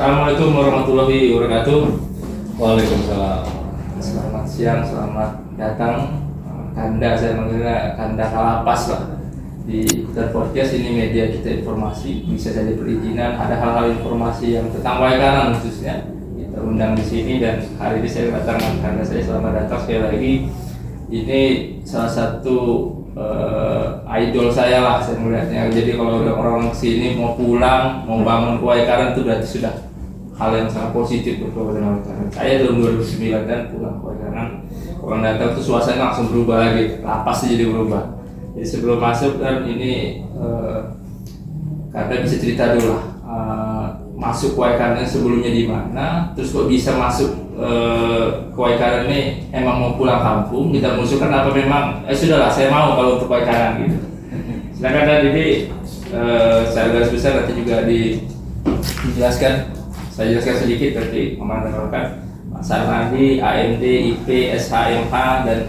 Assalamualaikum warahmatullahi wabarakatuh. Waalaikumsalam. Selamat siang, selamat datang. Kanda, saya manggilnya Kanda Kalapas lah. Di Podcast ini media kita informasi, bisa saja perizinan, ada hal-hal informasi yang tentang Waikanan khususnya kita undang di sini, dan hari ini saya datang Kanda saya. Selamat datang sekali lagi. Ini salah satu idol saya lah, saya melihatnya. Jadi kalau ada orang kesini mau pulang, mau bangun ke Waikanan, itu berarti sudah hal yang sangat positif untuk Waikanan. Saya tahun 2009 kan pulang ke Waikanan, orang datang tuh suasana langsung berubah lagi, lapas jadi berubah. Jadi sebelum masuk kan ini Karena bisa cerita dulu lah, masuk ke Waikanan sebelumnya di mana, terus kok bisa masuk ke Waikanan ini. Emang mau pulang kampung, kita mengusulkan apa memang sudahlah saya mau kalau untuk Waikanan gitu. Silakan dan ini saya garis besar nanti juga dijelaskan. Saya jelaskan sedikit nanti memandangkan Pak Sarmadi, AMD, IP, SHMH, dan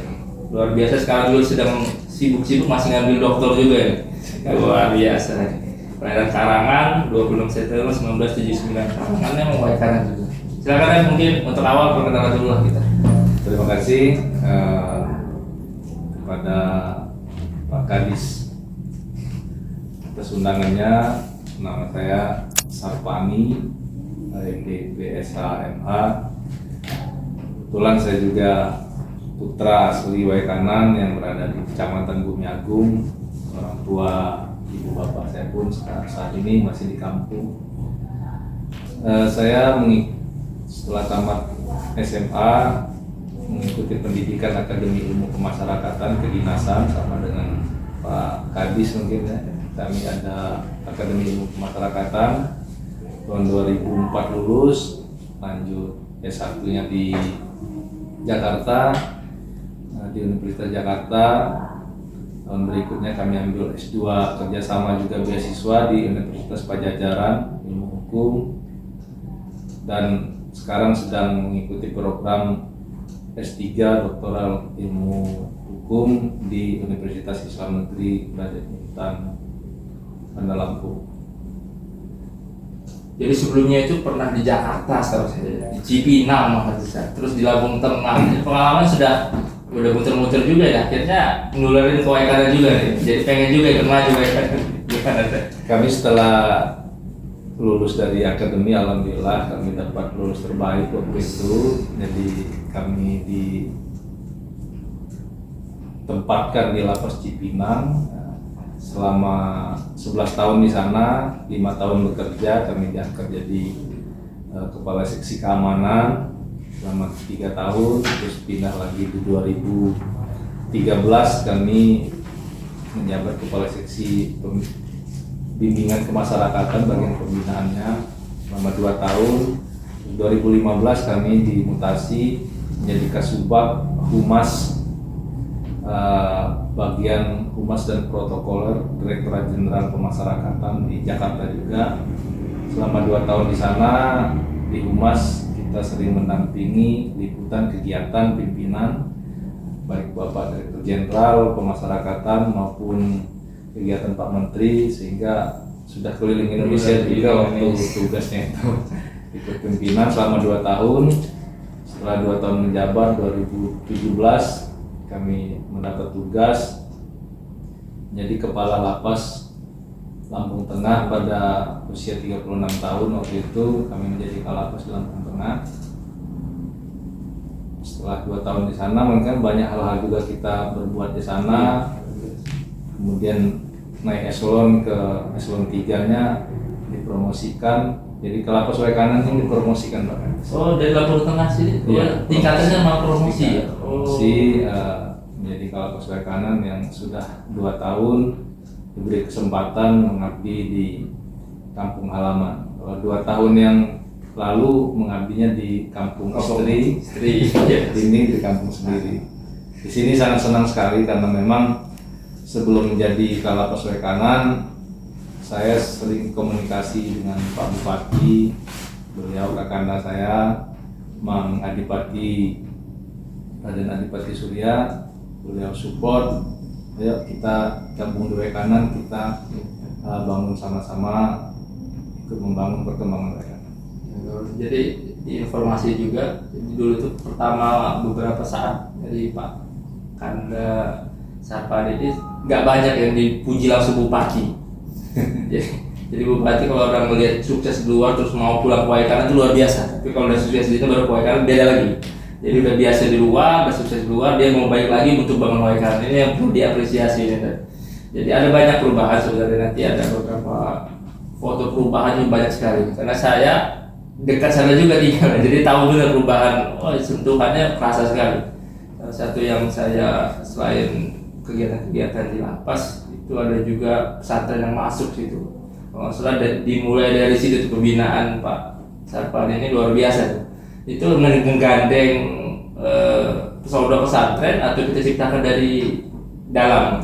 luar biasa sekarang juga sedang sibuk-sibuk masih ngambil doktor juga ya. Luar biasa. Perairan Karangan 26 September 1979, Karangannya mau Waikanan juga. Silakan kan, mungkin untuk awal perkenalan dulu lah kita. Terima kasih kepada Pak Kadis atas undangannya. Nama saya Sarpani, AMD BSHMH. Kebetulan saya juga putra asli Waikanan yang berada di Kecamatan Bumi Agung. Orang tua ibu bapak saya pun saat ini masih di kampung. Saya setelah tamat SMA mengikuti pendidikan Akademi Ilmu Kemasyarakatan Kedinasan sama dengan Pak Kadis mungkin ya. Kami ada Akademi Ilmu Kemasyarakatan tahun 2004 lulus, lanjut S1-nya di Jakarta, di Universitas Jakarta. Tahun berikutnya kami ambil S2 kerjasama juga beasiswa di Universitas Pajajaran Ilmu Hukum, dan sekarang sedang mengikuti program S3 Doktoral Ilmu Hukum di Universitas Islam Negeri Intan, Bandar Lampung. Jadi sebelumnya itu pernah di Jakarta, setahu saya, di Cipinang, terus di Lampung Tengah. Pengalaman sudah muter-muter juga ya, akhirnya nularin ke Waikanan juga nih. Jadi pengen juga ikut maju Waikanan. Gimana? Kami setelah lulus dari akademi, alhamdulillah kami dapat lulus terbaik waktu itu. Jadi kami ditempatkan di Lapas Cipinang selama 11 tahun di sana. 5 tahun bekerja, kami diangkat jadi kepala seksi keamanan selama 3 tahun, terus pindah lagi di 2013 kami menjabat kepala seksi bimbingan kemasyarakatan bagian pembinaannya selama 2 tahun. 2015 kami dimutasi menjadi Kasubag Humas, bagian Humas dan Protokoler Direktorat Jenderal Pemasyarakatan di Jakarta juga. Selama 2 tahun di sana di Humas kita sering mendampingi liputan kegiatan pimpinan baik Bapak Direktur Jenderal Pemasyarakatan maupun kegiatan Pak Menteri, sehingga sudah keliling Indonesia juga waktu tugasnya itu ikut pimpinan selama 2 tahun. Setelah 2 tahun menjabat 2017 kami mendapat tugas menjadi Kepala Lapas Lampung Tengah pada usia 36 tahun. Waktu itu kami menjadi Kalapas di Lampung Tengah. Setelah 2 tahun di sana mungkin banyak hal-hal juga kita berbuat di sana. Kemudian naik eselon ke eselon 3-nya dipromosikan. Jadi Kalapas Waikanan ini dipromosikan Pak. Oh, dari Lampung Tengah sini, ya, tingkatannya mau promosi ya? Menjadi Kalapas Waikanan yang sudah 2 tahun diberi kesempatan mengabdi di kampung halaman. Kalau 2 tahun yang lalu mengabdinya di kampung istri, ini di kampung sendiri. Di sini sangat senang sekali karena memang sebelum menjadi Kalapas Waikanan, saya sering komunikasi dengan Pak Bupati, beliau kakanda saya, Mang Adipati, Raden Adipati Surya. Beliau support, ayo kita gabung di Waikanan, kita bangun sama-sama, ikut membangun perkembangan Waikanan. Jadi informasi juga dulu tuh pertama beberapa saat dari Pak Kanda Sarpadi ini nggak banyak yang dipuji langsung bupati. jadi bupati kalau orang melihat sukses di luar terus mau pulang ke Waikanan itu luar biasa. Tapi kalau udah sukses di itu baru ke Waikanan beda lagi. Jadi udah biasa di luar, udah sukses di luar, dia mau balik lagi untuk bangun Waikanan. Ini yang perlu diapresiasi. Jadi ada banyak perubahan sebenarnya, nanti ada beberapa foto perubahan yang banyak sekali. Karena saya dekat sana juga tinggal, jadi tahu benar perubahan. Oh, sentuhannya terasa sekali. Salah satu yang saya selain kegiatan-kegiatan di lapas itu ada juga pesantren yang masuk situ. Kalau nggak salah dimulai dari situ tuh pembinaan Pak Sarpadi ini luar biasa tuh. Itu menggandeng pesantren pesantren atau kita ciptakan dari dalam.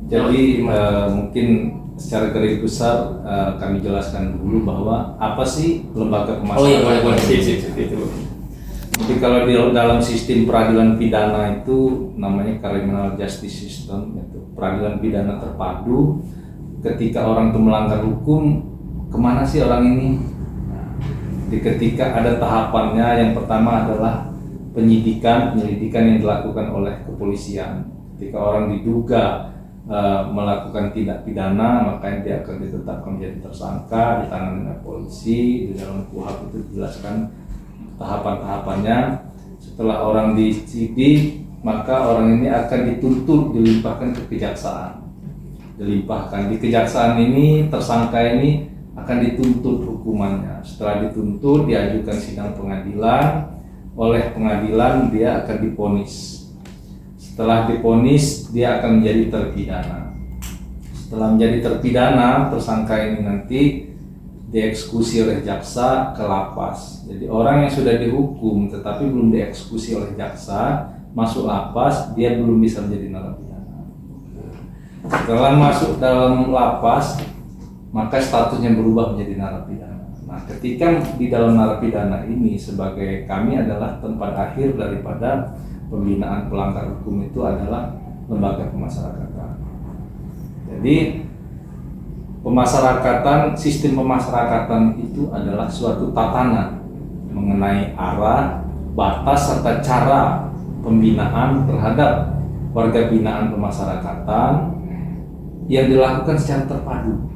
Jadi mungkin secara garis besar kami jelaskan dulu bahwa apa sih lembaga pemasyarakatan. Oh iya, boleh sip itu. Jadi kalau di dalam sistem peradilan pidana itu namanya criminal justice system, yaitu peradilan pidana terpadu. Ketika orang itu melanggar hukum, kemana sih orang ini? Nah, ketika ada tahapannya, yang pertama adalah penyelidikan yang dilakukan oleh kepolisian. Ketika orang diduga melakukan tindak pidana, maka dia akan ditetapkan menjadi tersangka, ditangani oleh polisi. Di dalam KUHP itu dijelaskan tahapan-tahapannya. Setelah orang disidik, maka orang ini akan dituntut, dilimpahkan ke kejaksaan. Dilimpahkan di kejaksaan ini, tersangka ini akan dituntut hukumannya. Setelah dituntut, diajukan sidang pengadilan. Oleh pengadilan dia akan divonis. Setelah divonis, dia akan menjadi terpidana. Setelah menjadi terpidana, tersangka ini nanti dieksekusi oleh jaksa ke lapas. Jadi orang yang sudah dihukum tetapi belum dieksekusi oleh jaksa masuk lapas, dia belum bisa menjadi narapidana. Setelah masuk dalam lapas, maka statusnya berubah menjadi narapidana. Nah, ketika di dalam narapidana ini, sebagai kami adalah tempat akhir daripada pembinaan pelanggar hukum, itu adalah lembaga pemasyarakatan. Jadi pemasyarakatan, sistem pemasyarakatan itu adalah suatu tatanan mengenai arah, batas, serta cara pembinaan terhadap warga binaan pemasyarakatan yang dilakukan secara terpadu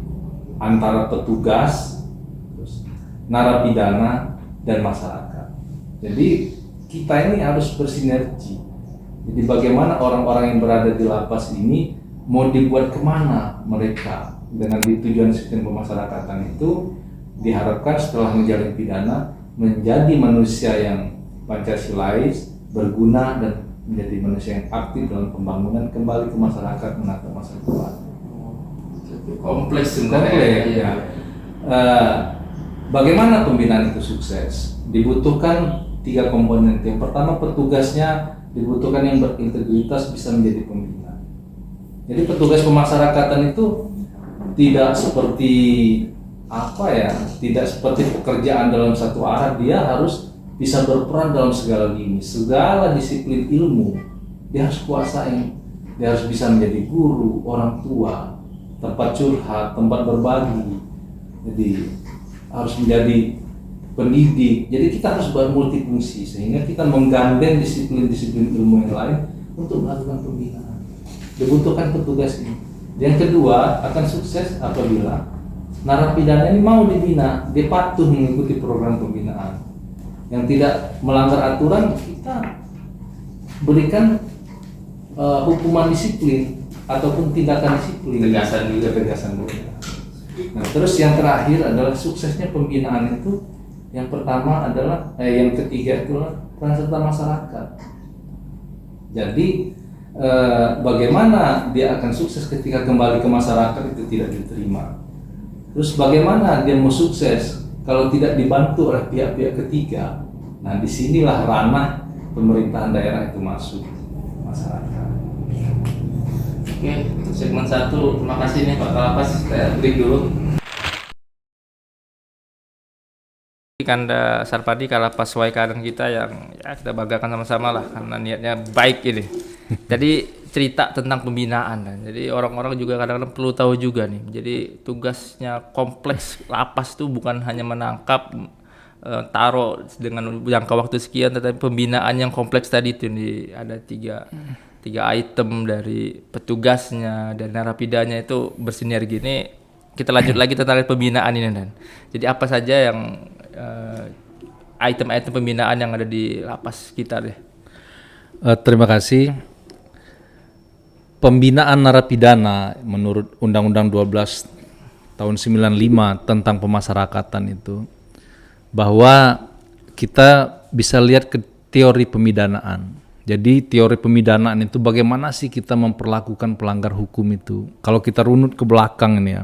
antara petugas, narapidana, dan masyarakat. Jadi kita ini harus bersinergi. Jadi bagaimana orang-orang yang berada di lapas ini mau dibuat kemana mereka dengan tujuan sistem pemasyarakatan itu diharapkan setelah menjalani pidana menjadi manusia yang Pancasilais, berguna, dan menjadi manusia yang aktif dalam pembangunan kembali ke masyarakat, menata masa depan. Kompleks sebenarnya. Ya. Bagaimana pembinaan itu sukses? Dibutuhkan 3 komponen. Yang pertama, petugasnya dibutuhkan yang berintegritas bisa menjadi pembina. Jadi petugas pemasyarakatan itu tidak seperti tidak seperti pekerjaan dalam satu arah. Dia harus bisa berperan dalam segala lini, segala disiplin ilmu. Dia harus kuasai. Dia harus bisa menjadi guru, orang tua, tempat curhat, tempat berbagi. Jadi harus menjadi pendidik. Jadi kita harus bermultifungsi sehingga kita menggandeng disiplin-disiplin ilmu yang lain untuk melakukan pembinaan. Dibutuhkan petugas ini. Yang kedua, akan sukses apabila narapidana ini mau dibina, dia patuh mengikuti program pembinaan. Yang tidak melanggar aturan, kita berikan hukuman disiplin ataupun tindakan disiplin. Tegasan juga. Nah, terus yang terakhir adalah suksesnya pembinaan itu. Yang pertama adalah, yang ketiga itulah peran serta masyarakat. Jadi bagaimana dia akan sukses ketika kembali ke masyarakat itu tidak diterima. Terus bagaimana dia mau sukses kalau tidak dibantu oleh pihak-pihak ketiga? Nah, disinilah ranah pemerintahan daerah itu masuk masyarakat. Oke, untuk segmen 1 terima kasih nih Pak Kalapas, saya break dulu. Kanda Sarpadi Kalapas Waikanan kita yang ya kita banggakan sama-sama lah karena niatnya baik ini. Jadi cerita tentang pembinaan. Jadi orang-orang juga kadang-kadang perlu tahu juga nih. Jadi tugasnya kompleks lapas itu bukan hanya menangkap, taruh dengan jangka waktu sekian, tetapi pembinaan yang kompleks tadi itu nih, ada tiga item dari petugasnya dan narapidanya itu bersinergi. Ini kita lanjut lagi tentang pembinaan ini, Dan. Jadi apa saja yang item-item pembinaan yang ada di lapas kita deh? Terima kasih. Pembinaan narapidana menurut Undang-Undang 12 tahun 95 tentang pemasyarakatan itu, bahwa kita bisa lihat ke teori pemidanaan. Jadi teori pemidanaan itu bagaimana sih kita memperlakukan pelanggar hukum itu. Kalau kita runut ke belakang ini ya.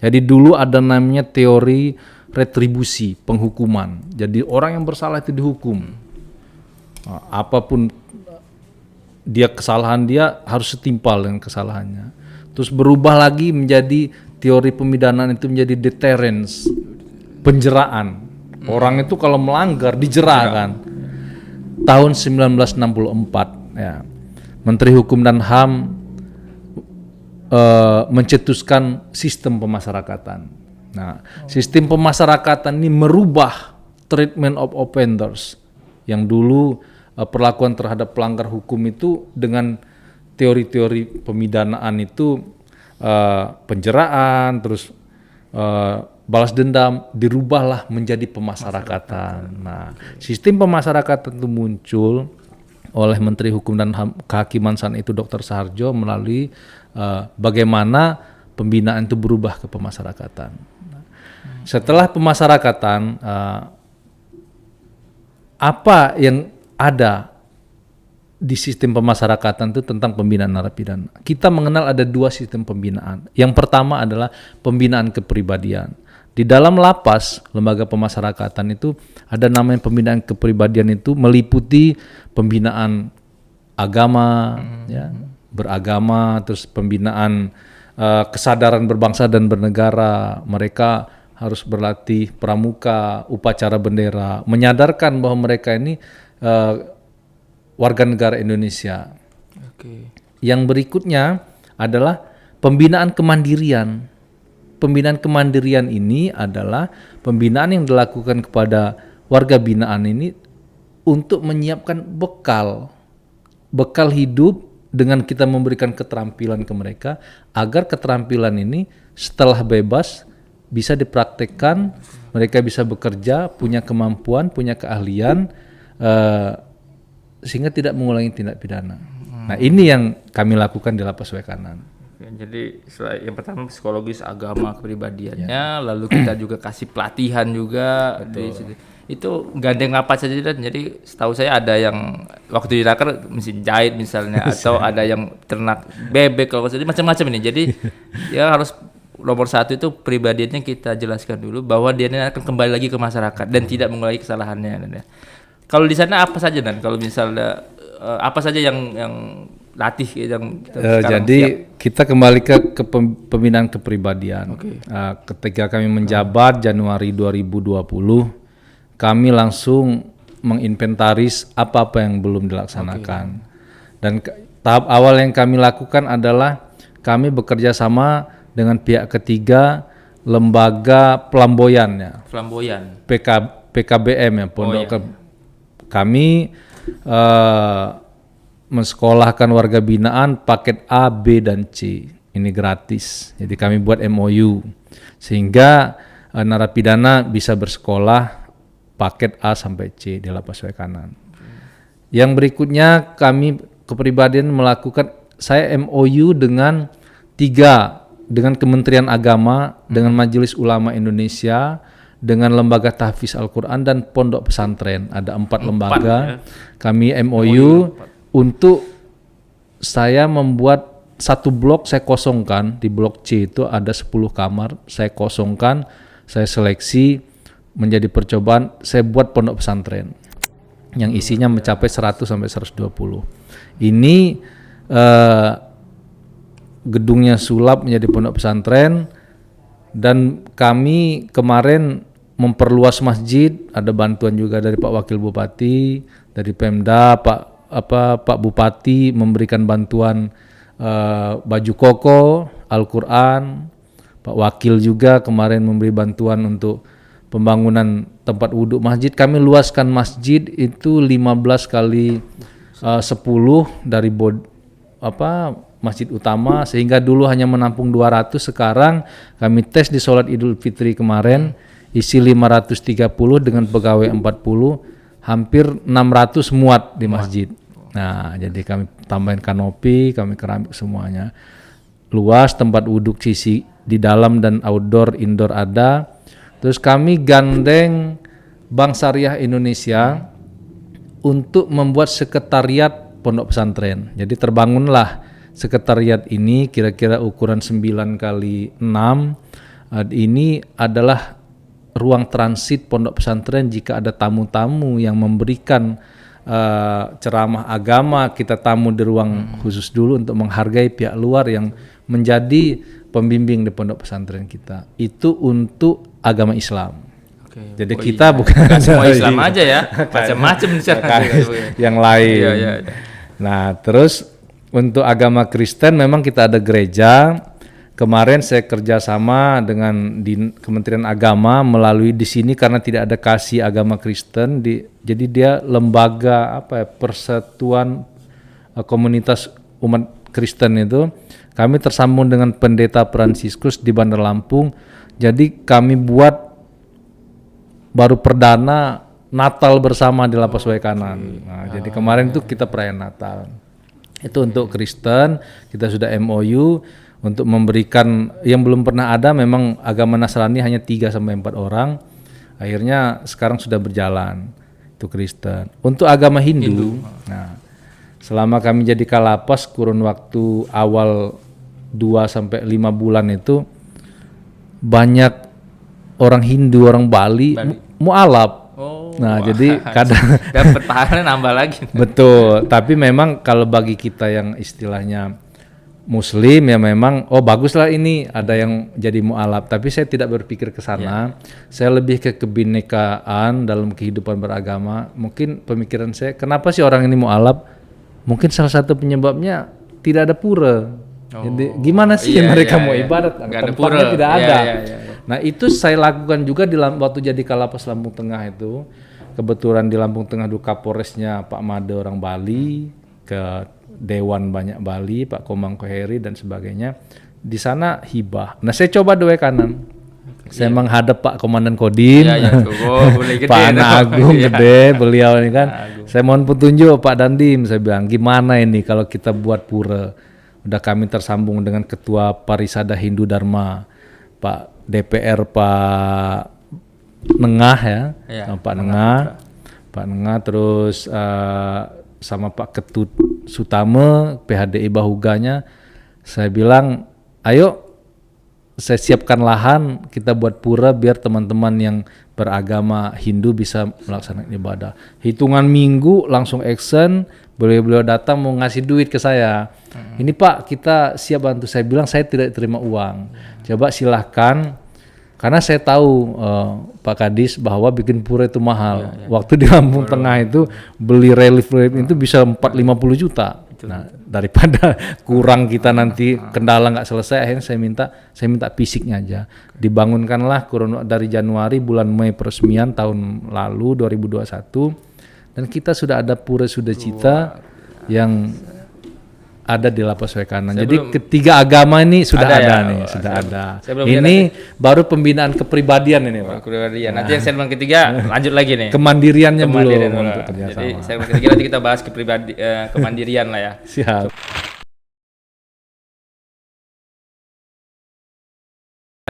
Jadi dulu ada namanya teori retribusi, penghukuman. Jadi orang yang bersalah itu dihukum. Nah, apapun dia kesalahan dia harus setimpal dengan kesalahannya. Terus berubah lagi menjadi teori pemidanaan itu menjadi deterrence, penjeraan. Orang itu kalau melanggar dijerakan. Tahun 1964 ya, Menteri Hukum dan HAM mencetuskan sistem pemasyarakatan. Nah, sistem pemasyarakatan ini merubah treatment of offenders yang dulu perlakuan terhadap pelanggar hukum itu dengan teori-teori pemidanaan itu penjeraan, terus balas dendam, dirubahlah menjadi pemasyarakatan. Nah, sistem pemasyarakatan itu muncul oleh Menteri Hukum dan Kehakiman saat itu Dr. Saharjo melalui bagaimana pembinaan itu berubah ke pemasyarakatan. Setelah pemasyarakatan, apa yang ada di sistem pemasyarakatan itu tentang pembinaan narapidana? Kita mengenal ada dua sistem pembinaan. Yang pertama adalah pembinaan kepribadian. Di dalam lapas, lembaga pemasyarakatan itu ada namanya pembinaan kepribadian, itu meliputi pembinaan agama, ya, beragama, terus pembinaan kesadaran berbangsa dan bernegara. Mereka harus berlatih pramuka, upacara bendera, menyadarkan bahwa mereka ini warga negara Indonesia. Yang berikutnya adalah pembinaan kemandirian. Pembinaan kemandirian ini adalah pembinaan yang dilakukan kepada warga binaan ini untuk menyiapkan bekal hidup dengan kita memberikan keterampilan ke mereka agar keterampilan ini setelah bebas bisa dipraktekkan, mereka bisa bekerja, punya kemampuan, punya keahlian, sehingga tidak mengulangi tindak pidana. Nah, ini yang kami lakukan di Lapas Wekanan. Jadi yang pertama psikologis, agama, kepribadiannya, lalu kita juga kasih pelatihan juga. Itu gandeng apa saja, dan jadi setahu saya ada yang waktu di Naker mesin jahit misalnya, atau ada yang ternak bebek, kalau jadi macam-macam ini. Jadi ya harus nomor satu itu pribadiannya kita jelaskan dulu bahwa dia akan kembali lagi ke masyarakat dan tidak mengulangi kesalahannya. Kalau di sana apa saja, dan kalau misalnya apa saja yang latih yang jadi siap? Kita kembali ke pembinaan kepribadian. Ketika kami menjabat Januari 2020, kami langsung menginventaris apa-apa yang belum dilaksanakan. Dan tahap awal yang kami lakukan adalah kami bekerja sama dengan pihak ketiga, lembaga pelamboyan ya. PKBM ya, pondok. Kami mensekolahkan warga binaan paket A, B, dan C. Ini gratis. Jadi kami buat MOU sehingga narapidana bisa bersekolah paket A sampai C di Lapas Wekanan. Yang berikutnya kami kepribadian melakukan, saya MOU dengan dengan Kementerian Agama, dengan Majelis Ulama Indonesia, dengan Lembaga Tahfiz Al-Quran dan Pondok Pesantren. Ada 4 lembaga. Ya. Kami MOU untuk saya membuat satu blok, saya kosongkan. Di blok C itu ada 10 kamar, saya kosongkan, saya seleksi menjadi percobaan, saya buat pondok pesantren yang isinya mencapai 100 sampai 120. Ini gedungnya sulap menjadi pondok pesantren, dan kami kemarin memperluas masjid, ada bantuan juga dari Pak Wakil Bupati, dari Pemda, Pak Bupati memberikan bantuan baju koko, Al-Quran. Pak Wakil juga kemarin memberi bantuan untuk pembangunan tempat wudhu masjid. Kami luaskan masjid itu 15 kali 10 dari masjid utama, sehingga dulu hanya menampung 200. Sekarang kami tes di sholat Idul Fitri kemarin isi 530 dengan pegawai 40, hampir 600 muat di masjid. Nah, jadi kami tambahin kanopi, kami keramik semuanya. Luas, tempat wudhu sisi di dalam dan outdoor, indoor ada. Terus kami gandeng Bank Syariah Indonesia untuk membuat sekretariat pondok pesantren. Jadi terbangunlah sekretariat ini kira-kira ukuran 9 kali 6. Ini adalah ruang transit pondok pesantren jika ada tamu-tamu yang memberikan ceramah agama, kita tamu di ruang khusus dulu untuk menghargai pihak luar yang menjadi pembimbing di pondok pesantren kita. Itu untuk agama Islam. Oke. Jadi kita bukan semua Islam aja ya, macam-macam di sana. yang lain. Iya. Nah, terus untuk agama Kristen memang kita ada gereja. Kemarin saya kerjasama dengan di Kementerian Agama melalui di sini karena tidak ada kasih agama Kristen. Jadi dia lembaga persatuan komunitas umat Kristen itu. Kami tersambung dengan Pendeta Fransiskus di Bandar Lampung. Jadi kami buat baru perdana Natal bersama di Lapas Waikanan. Nah, jadi kemarin itu kita perayaan Natal. Itu untuk Kristen, kita sudah MOU untuk memberikan yang belum pernah ada. Memang agama Nasrani hanya 3 sampai 4 orang. Akhirnya sekarang sudah berjalan. Itu Kristen. Untuk agama Hindu. Nah, selama kami jadi Kalapas kurun waktu awal 2 sampai 5 bulan itu banyak orang Hindu, orang Bali. Mu'alaf. Nah, jadi kadang dapat pahalanya nambah lagi. Betul, tapi memang kalau bagi kita yang istilahnya Muslim ya memang baguslah ini ada yang jadi mu'alaf, tapi saya tidak berpikir ke sana. Saya lebih ke kebinekaan dalam kehidupan beragama. Mungkin pemikiran saya, kenapa sih orang ini mu'alaf? Mungkin salah satu penyebabnya tidak ada pura. Jadi gimana sih mereka mau ibadat? Tempatnya tidak ada. Nah, itu saya lakukan juga waktu jadi Kalapas Lampung Tengah itu. Kebetulan di Lampung Tengah dulu Kapolresnya Pak Made orang Bali, ke Dewan banyak Bali, Pak Komang Koheri dan sebagainya. Di sana hibah. Nah, saya coba dua kanan. Saya menghadap Pak Komandan Kodim, Pak Ana Agung gede, beliau ini kan. Saya mohon petunjuk Pak Dandim, saya bilang gimana ini kalau kita buat pura. Udah kami tersambung dengan Ketua Parisada Hindu Dharma, Pak DPR Pak Nengah ya, Pak Nengah, terus sama Pak Ketut Sutama, PHDI Bahuganya. Saya bilang, ayo saya siapkan lahan, kita buat pura biar teman-teman yang beragama Hindu bisa melaksanakan ibadah. Hitungan minggu langsung action, beliau datang mau ngasih duit ke saya. Ini Pak, kita siap bantu. Saya bilang saya tidak terima uang. Coba silahkan, karena saya tahu Pak Kadis bahwa bikin pura itu mahal. Waktu di Lampung Tengah itu beli relief itu bisa 4-50 juta. Nah, daripada kurang kita nanti kendala nggak selesai, akhirnya saya minta fisiknya aja. Dibangunkanlah kurun dari Januari bulan Mei peresmian tahun lalu 2021, dan kita sudah ada pura Sudacita yang ada di Lapas Waikanan. Jadi ketiga agama ini sudah ada nih, sudah ada. Ini baru pembinaan kepribadian ini, Pak. Kepribadian. Nanti yang segmen ketiga lanjut lagi nih. Kemandiriannya belum untuk kerjasama. Jadi segmen ketiga nanti kita bahas kemandirian lah ya. Siap.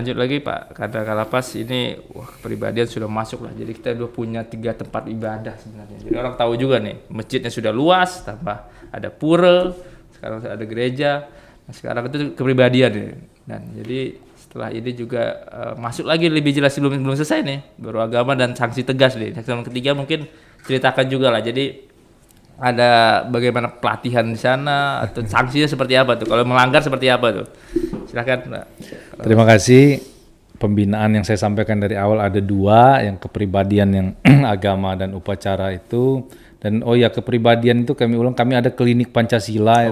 Lanjut lagi Pak, kata Kalapas ini kepribadian sudah masuk lah. Jadi kita udah punya 3 tempat ibadah sebenarnya. Jadi orang tahu juga nih, masjidnya sudah luas, tambah ada pura, sekarang ada gereja. Nah, sekarang itu kepribadian nih. Dan jadi setelah ini juga masuk lagi lebih jelas, belum selesai nih, baru agama dan sanksi tegas nih. Yang ketiga mungkin ceritakan juga lah. Jadi ada bagaimana pelatihan di sana atau sanksinya seperti apa tuh? Kalau melanggar seperti apa tuh? Silakan Pak. Terima kasih. Pembinaan yang saya sampaikan dari awal ada 2, yang kepribadian yang agama dan upacara itu. Dan kepribadian itu kami ulang, kami ada klinik Pancasila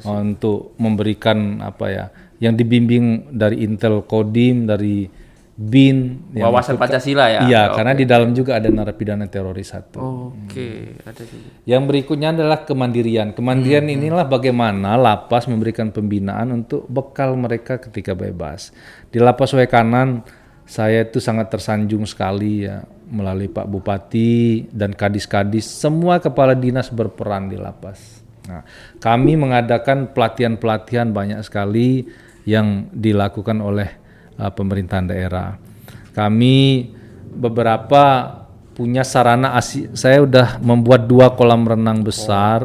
untuk memberikan yang dibimbing dari Intel Kodim, dari BIN. yang Wawasan itu Pancasila ya? Iya, Oke. karena di dalam juga ada narapidana teroris satu. Oke, ada juga. Yang berikutnya adalah kemandirian. Kemandirian inilah bagaimana lapas memberikan pembinaan untuk bekal mereka ketika bebas. Di lapas Waikanan saya itu sangat tersanjung sekali ya, melalui Pak Bupati dan kadis-kadis, semua kepala dinas berperan di lapas. Nah, kami mengadakan pelatihan-pelatihan banyak sekali yang dilakukan oleh pemerintahan daerah. Kami beberapa punya sarana saya udah membuat 2 kolam renang besar,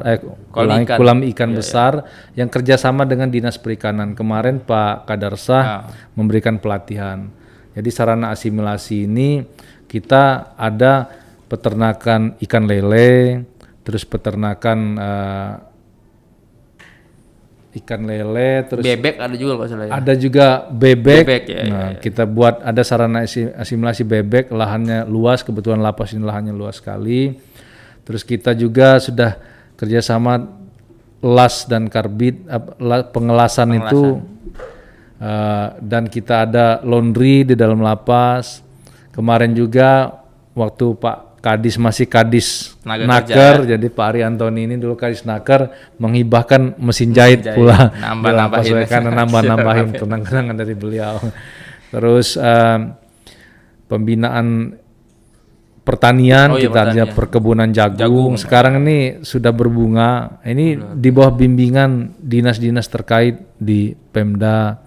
kolam ikan besar yang kerjasama dengan Dinas Perikanan. Kemarin Pak Kadarsa memberikan pelatihan. Jadi sarana asimilasi ini kita ada peternakan ikan lele, terus peternakan ikan lele, terus Bebek ada juga kalau salah ya. ada juga bebek. Ya, Nah, kita buat ada sarana asimilasi bebek, lahannya luas, kebetulan lapas ini lahannya luas sekali. Terus kita juga sudah kerjasama las dan karbit, pengelasan itu, dan kita ada laundry di dalam lapas. Kemarin juga waktu Pak Kadis masih Kadis Naker, jadi Pak Ari Antoni ini dulu Kadis Naker menghibahkan mesin jahit pula, nambah-nambahin kenang-kenangan dari beliau. Terus pembinaan pertanian, kita ada perkebunan jagung. Sekarang ini sudah berbunga. Ini di bawah bimbingan dinas-dinas terkait di Pemda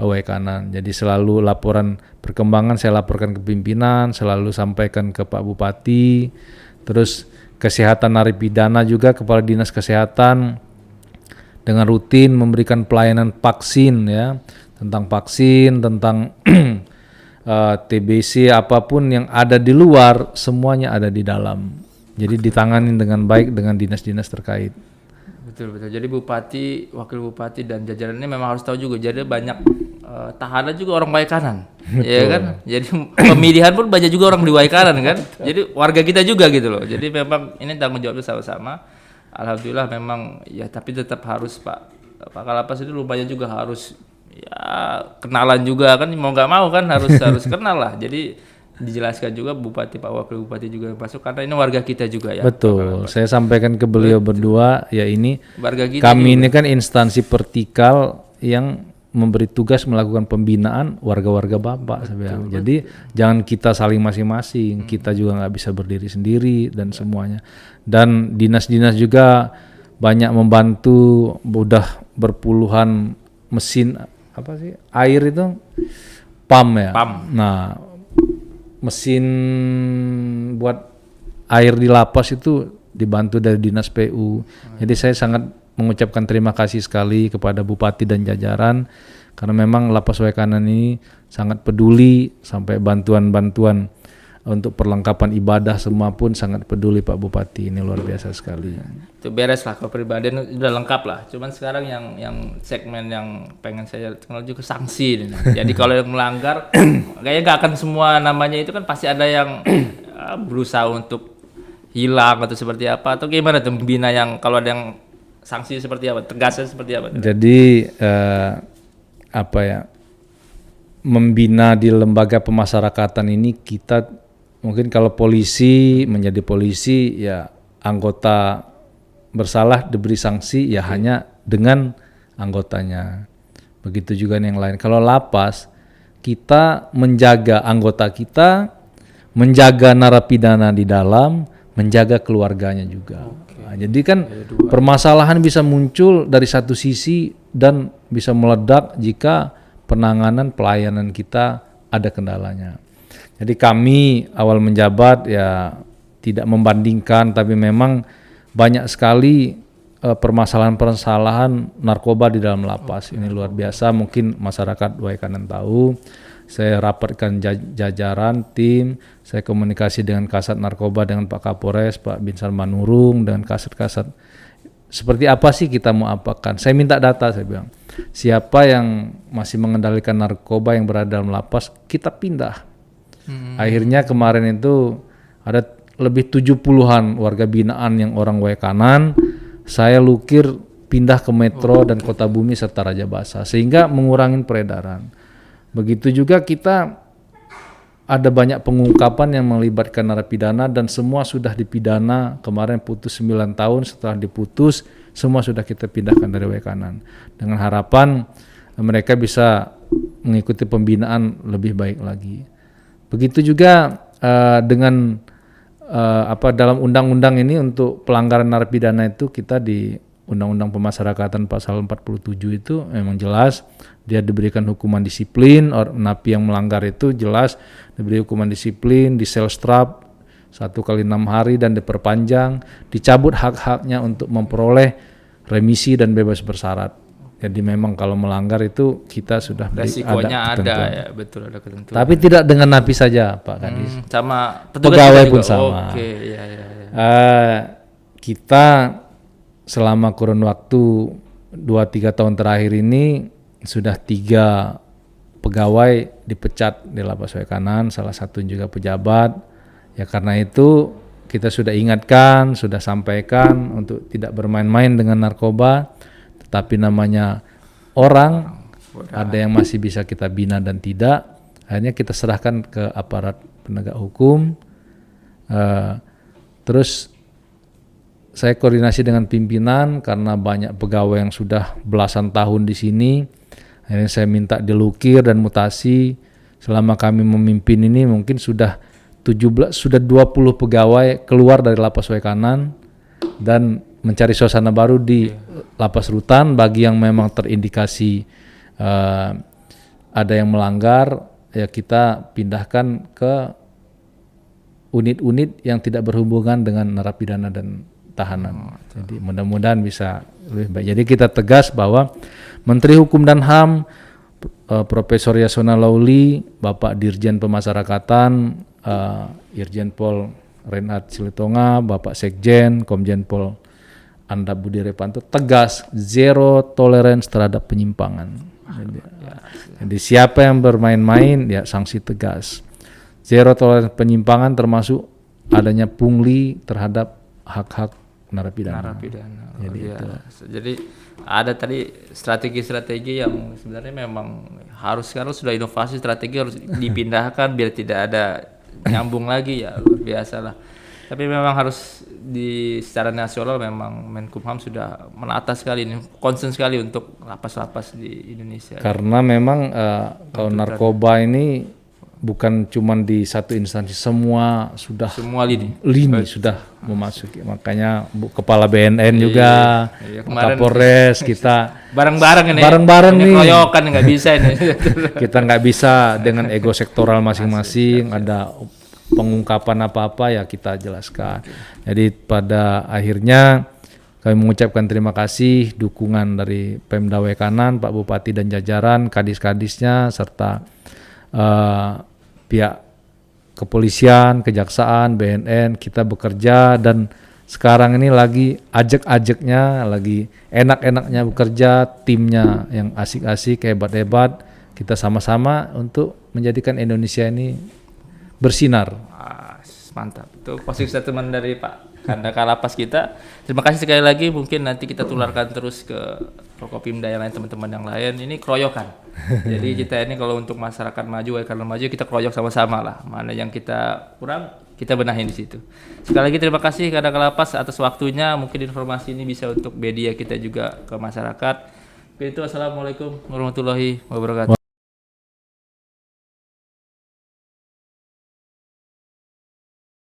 Waikanan. Jadi selalu laporan perkembangan saya laporkan ke pimpinan, selalu sampaikan ke Pak Bupati. Terus kesehatan narapidana juga kepala dinas kesehatan dengan rutin memberikan pelayanan vaksin ya, tentang vaksin, tentang TBC, apapun yang ada di luar semuanya ada di dalam. Jadi ditangani dengan baik dengan dinas-dinas terkait. Betul. Jadi bupati, wakil bupati dan jajarannya memang harus tahu juga. Jadi banyak tahanan juga orang Waikanan, ya kan. Jadi pemilihan pun banyak juga orang di Waikanan kan. Jadi warga kita juga gitu loh. Jadi memang ini tanggung jawabnya sama-sama. Alhamdulillah memang ya, tapi tetap harus Pak Kalapas itu lumayan juga harus ya kenalan juga kan, mau nggak mau kan harus kenal lah. Jadi dijelaskan juga Bupati, Pak Wakil Bupati juga masuk karena ini warga kita juga ya. Betul, saya sampaikan ke beliau berdua ya, ini warga kita kami juga. Ini kan instansi vertikal yang memberi tugas melakukan pembinaan warga-warga Bapak. Jadi jangan kita saling masing-masing, kita juga nggak bisa berdiri sendiri dan semuanya. Dan dinas-dinas juga banyak membantu, udah berpuluhan mesin apa sih air itu pump ya. Nah, mesin buat air di lapas itu dibantu dari dinas PU. Jadi saya sangat mengucapkan terima kasih sekali kepada Bupati dan jajaran karena memang lapas Waikanan ini sangat peduli, sampai bantuan-bantuan untuk perlengkapan ibadah semua pun sangat peduli Pak Bupati. Ini luar biasa sekali. Itu beres lah, kalau pribadian udah lengkap lah. Cuman sekarang yang segmen yang pengen saya kenal juga sanksi. Jadi kalau yang melanggar, kayaknya nggak akan semua namanya itu kan pasti ada yang berusaha untuk hilang atau seperti apa, atau gimana tuh bina yang kalau ada yang sanksi seperti apa, tegasnya seperti apa? Jadi apa ya, membina di lembaga pemasyarakatan ini kita mungkin kalau polisi menjadi polisi ya anggota bersalah diberi sanksi ya hanya dengan anggotanya. Begitu juga yang lain. Kalau lapas kita menjaga anggota kita, menjaga narapidana di dalam, menjaga keluarganya juga. Nah, jadi kan permasalahan bisa muncul dari satu sisi dan bisa meledak jika penanganan pelayanan kita ada kendalanya. Jadi kami awal menjabat ya tidak membandingkan, tapi memang banyak sekali permasalahan-permasalahan narkoba di dalam lapas. Ini luar biasa, mungkin masyarakat Waikanan tahu. Saya rapatkan jajaran tim, saya komunikasi dengan Kasat Narkoba, dengan Pak Kapolres, Pak Binsar Manurung, dengan kasat-kasat. Seperti apa sih kita mau apakan? Saya minta data, saya bilang. Siapa yang masih mengendalikan narkoba yang berada dalam lapas, kita pindah. Akhirnya kemarin itu ada lebih 70-an warga binaan yang orang Waikanan, saya lukir pindah ke Metro dan Kota Bumi serta Raja Basa, sehingga mengurangi peredaran. Begitu juga kita ada banyak pengungkapan yang melibatkan narapidana dan semua sudah dipidana. Kemarin putus 9 tahun, setelah diputus semua sudah kita pindahkan dari Wekanan dengan harapan mereka bisa mengikuti pembinaan lebih baik lagi. Begitu juga dengan dalam undang-undang ini untuk pelanggaran narapidana itu kita di Undang-Undang Pemasyarakatan pasal 47 itu memang jelas dia diberikan hukuman disiplin, napi yang melanggar itu jelas diberi hukuman disiplin, di sel strap 1 kali 6 hari dan diperpanjang, dicabut hak-haknya untuk memperoleh remisi dan bebas bersyarat. Jadi memang kalau melanggar itu kita sudah resikonya ada ya, betul ada ketentuan. Tapi tidak dengan napi saja Pak Kadis. Sama pegawai pun sama. Oke, ya. Kita selama kurun waktu 2-3 tahun terakhir ini sudah 3 pegawai dipecat di Lapas Wekanan, salah satu juga pejabat. Ya karena itu kita sudah ingatkan, sudah sampaikan untuk tidak bermain-main dengan narkoba, tetapi namanya orang, ada yang masih bisa kita bina dan tidak. Akhirnya kita serahkan ke aparat penegak hukum. Terus saya koordinasi dengan pimpinan karena banyak pegawai yang sudah belasan tahun di sini. Akhirnya saya minta dilukir dan mutasi. Selama kami memimpin ini mungkin sudah 20 pegawai keluar dari Lapas Wekanan dan mencari suasana baru di Lapas Rutan. Bagi yang memang terindikasi ada yang melanggar, ya kita pindahkan ke unit-unit yang tidak berhubungan dengan narapidana dan tahanan. Jadi mudah-mudahan bisa lebih baik. Jadi kita tegas bahwa Menteri Hukum dan HAM Profesor Yasona Lauli, Bapak Dirjen Pemasyarakatan, Irjen Pol Reinhard Silitonga, Bapak Sekjen, Komjen Pol Anda Budi Repanto tegas zero tolerance terhadap penyimpangan. Jadi siapa yang bermain-main ya sanksi tegas. Zero tolerance penyimpangan termasuk adanya pungli terhadap hak-hak narapidana. Jadi ada tadi strategi-strategi yang sebenarnya memang sekarang sudah inovasi, strategi harus dipindahkan biar tidak ada nyambung lagi, ya luar biasa lah. Tapi memang harus secara nasional memang Menkumham sudah menata sekali ini, concern sekali untuk lapas-lapas di Indonesia. Karena memang kalau narkoba ini bukan cuma di satu instansi, semua lini sudah memasuki. Makanya Kepala BNN juga, Kapolres kita bareng-bareng nih. Keroyokan nggak bisa ini. Kita nggak bisa dengan ego sektoral masing-masing. Ada pengungkapan apa-apa ya kita jelaskan. Jadi pada akhirnya kami mengucapkan terima kasih dukungan dari Pemda Wekanan, Pak Bupati dan jajaran, kadis-kadisnya serta pihak kepolisian, kejaksaan, BNN. Kita bekerja dan sekarang ini lagi ajek-ajeknya, lagi enak-enaknya bekerja, timnya yang asik-asik, hebat-hebat. Kita sama-sama untuk menjadikan Indonesia ini bersinar. Mantap. Itu positif statement dari Pak Kanda Kalapas kita. Terima kasih sekali lagi. Mungkin nanti kita tularkan terus ke Prokopimda yang lain, teman-teman yang lain. Ini keroyokan. Jadi kita ini kalau untuk masyarakat maju, Wekanan maju, kita keroyok sama-sama lah. Mana yang kita kurang, kita benahin di situ. Sekali lagi terima kasih Kanda Kalapas atas waktunya. Mungkin informasi ini bisa untuk media kita juga ke masyarakat. Oke, itu assalamualaikum warahmatullahi wabarakatuh.